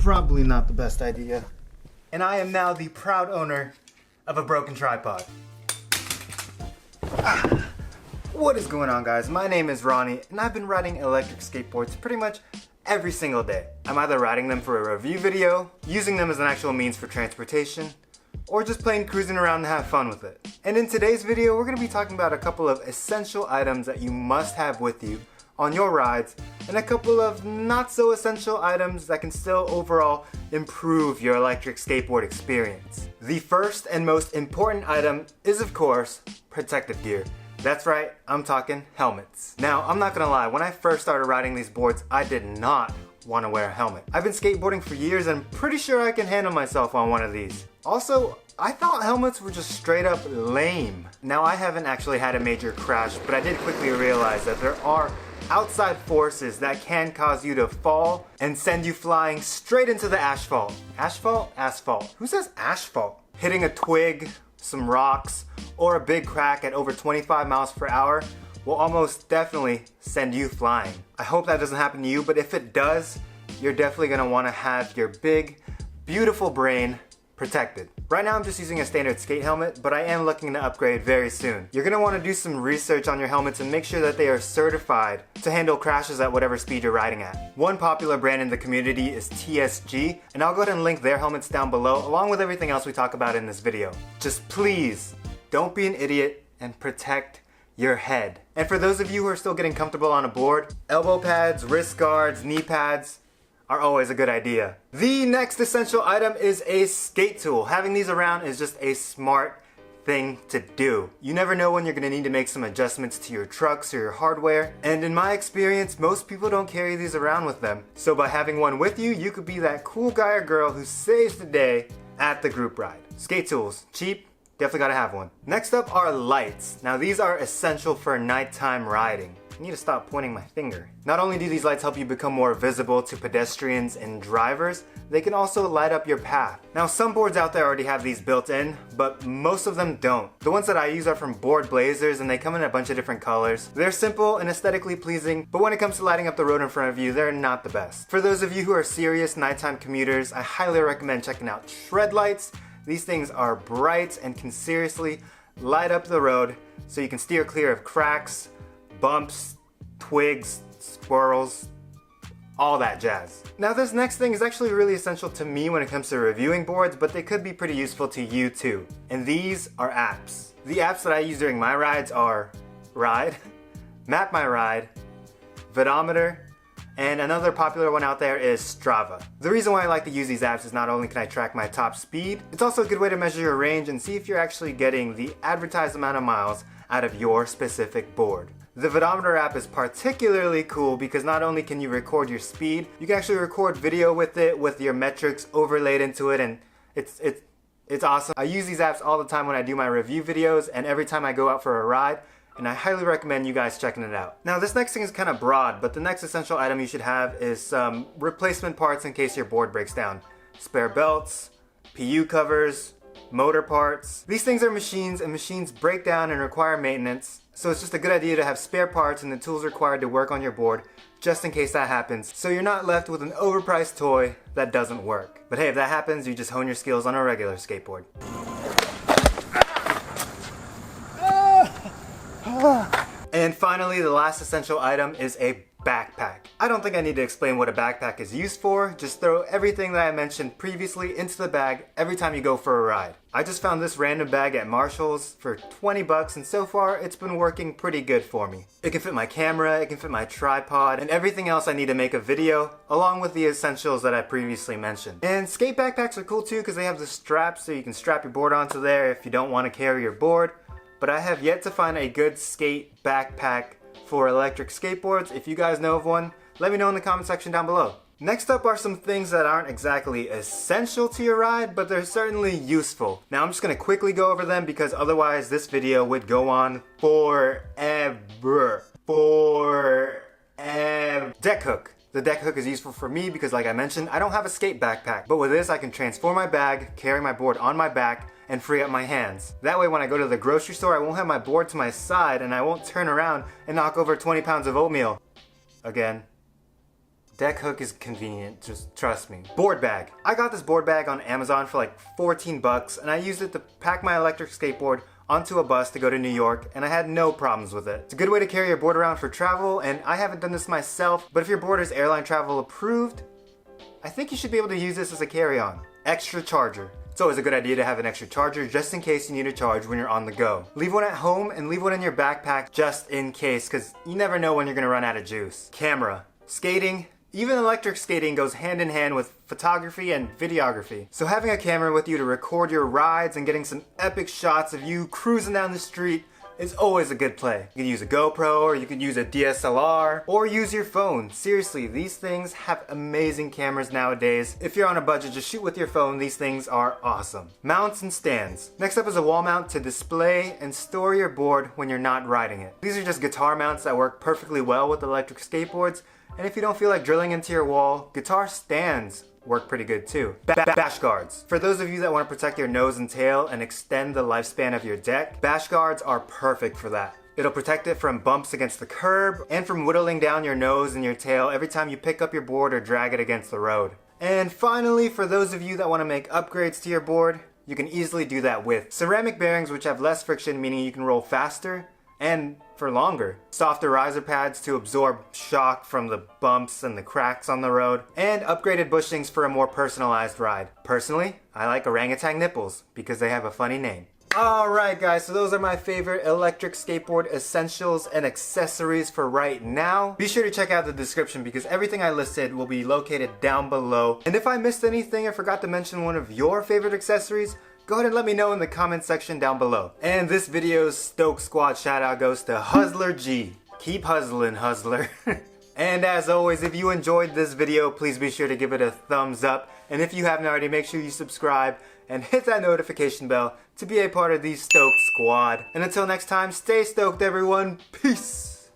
probably not the best idea. And I am now the proud owner of a broken tripod. What is going on, guys? My name is Ronnie, and I've been riding electric skateboards pretty much every single day. I'm either riding them for a review video, using them as an actual means for transportation, or just plain cruising around to have fun with it. And in today's video, we're going to be talking about a couple of essential items that you must have with you on your rides, and a couple of not so essential items that can still overall improve your electric skateboard experience. The first and most important item is, of course, protective gear. That's right, I'm talking helmets. Now, I'm not gonna lie, when I first started riding these boards, I did not want to wear a helmet. I've been skateboarding for years and I'm pretty sure I can handle myself on one of these. Also, I thought helmets were just straight up lame. Now, I haven't actually had a major crash, but I did quickly realize that there are outside forces that can cause you to fall and send you flying straight into the asphalt. Asphalt? Asphalt. Who says asphalt? Hitting a twig, some rocks, or a big crack at over 25 miles per hour will almost definitely send you flying. I hope that doesn't happen to you, but if it does, you're definitely gonna wanna have your big, beautiful brain protected. Right now I'm just using a standard skate helmet, but I am looking to upgrade very soon. You're gonna wanna do some research on your helmets and make sure that they are certified to handle crashes at whatever speed you're riding at. One popular brand in the community is TSG, and I'll go ahead and link their helmets down below along with everything else we talk about in this video. Just please, don't be an idiot and protect your head. And for those of you who are still getting comfortable on a board, elbow pads, wrist guards, knee pads are always a good idea. The next essential item is a skate tool. Having these around is just a smart thing to do. You never know when you're gonna need to make some adjustments to your trucks or your hardware, and in my experience, most people don't carry these around with them. So by having one with you, you could be that cool guy or girl who saves the day at the group ride. Skate tools, cheap, definitely gotta have one. Next up are lights. Now these are essential for nighttime riding. I need to stop pointing my finger. Not only do these lights help you become more visible to pedestrians and drivers, they can also light up your path. Now some boards out there already have these built in, but most of them don't. The ones that I use are from Board Blazers and they come in a bunch of different colors. They're simple and aesthetically pleasing, but when it comes to lighting up the road in front of you, they're not the best. For those of you who are serious nighttime commuters, I highly recommend checking out Shred lights. These things are bright and can seriously light up the road so you can steer clear of cracks, bumps, twigs, squirrels, all that jazz. Now this next thing is actually really essential to me when it comes to reviewing boards, but they could be pretty useful to you too. And these are apps. The apps that I use during my rides are Ride, Map My Ride, Vidometer, and another popular one out there is Strava. The reason why I like to use these apps is not only can I track my top speed, it's also a good way to measure your range and see if you're actually getting the advertised amount of miles out of your specific board. The Vidometer app is particularly cool because not only can you record your speed, you can actually record video with it with your metrics overlaid into it, and it's awesome. I use these apps all the time when I do my review videos and every time I go out for a ride, and I highly recommend you guys checking it out. Now this next thing is kind of broad, but the next essential item you should have is some replacement parts in case your board breaks down. Spare belts, PU covers, motor parts. These things are machines, and machines break down and require maintenance, so it's just a good idea to have spare parts and the tools required to work on your board just in case that happens, so you're not left with an overpriced toy that doesn't work. But hey, if that happens, you just hone your skills on a regular skateboard. And finally, the last essential item is a backpack. I don't think I need to explain what a backpack is used for. Just throw everything that I mentioned previously into the bag every time you go for a ride. I just found this random bag at Marshall's for 20 bucks, and so far it's been working pretty good for me. It can fit my camera, it can fit my tripod, and everything else I need to make a video, along with the essentials that I previously mentioned. And skate backpacks are cool too because they have the straps so you can strap your board onto there if you don't want to carry your board. But I have yet to find a good skate backpack for electric skateboards. If you guys know of one, let me know in the comment section down below. Next up are some things that aren't exactly essential to your ride, but they're certainly useful. Now I'm just gonna quickly go over them because otherwise this video would go on forever. Deck hook. The deck hook is useful for me because, like I mentioned, I don't have a skate backpack. But with this, I can transform my bag, carry my board on my back, and free up my hands. That way when I go to the grocery store, I won't have my board to my side and I won't turn around and knock over 20 pounds of oatmeal. Again. Deck hook is convenient, just trust me. Board bag. I got this board bag on Amazon for like 14 bucks and I used it to pack my electric skateboard onto a bus to go to New York, and I had no problems with it. It's a good way to carry your board around for travel, and I haven't done this myself, but if your board is airline travel approved, I think you should be able to use this as a carry-on. Extra charger. It's always a good idea to have an extra charger just in case you need a charge when you're on the go. Leave one at home and leave one in your backpack just in case, because you never know when you're gonna run out of juice. Camera. Skating. Even electric skating goes hand in hand with photography and videography. So having a camera with you to record your rides and getting some epic shots of you cruising down the street is always a good play. You can use a GoPro, or you can use a DSLR, or use your phone. Seriously, these things have amazing cameras nowadays. If you're on a budget, just shoot with your phone. These things are awesome. Mounts and stands. Next up is a wall mount to display and store your board when you're not riding it. These are just guitar mounts that work perfectly well with electric skateboards. And if you don't feel like drilling into your wall, guitar stands work pretty good too. Bash guards. For those of you that want to protect your nose and tail and extend the lifespan of your deck, bash guards are perfect for that. It'll protect it from bumps against the curb and from whittling down your nose and your tail every time you pick up your board or drag it against the road. And finally, for those of you that want to make upgrades to your board, you can easily do that with ceramic bearings, which have less friction, meaning you can roll faster and for longer. Softer riser pads to absorb shock from the bumps and the cracks on the road, and upgraded bushings for a more personalized ride. Personally, I like orangutan nipples because they have a funny name. Alright guys, so those are my favorite electric skateboard essentials and accessories for right now. Be sure to check out the description because everything I listed will be located down below. And if I missed anything or forgot to mention one of your favorite accessories, go ahead and let me know in the comment section down below. And this video's Stoke Squad shoutout goes to Hustler G. Keep hustling, hustler. And as always, if you enjoyed this video, please be sure to give it a thumbs up. And if you haven't already, make sure you subscribe and hit that notification bell to be a part of the Stoked Squad. And until next time, stay stoked everyone. Peace.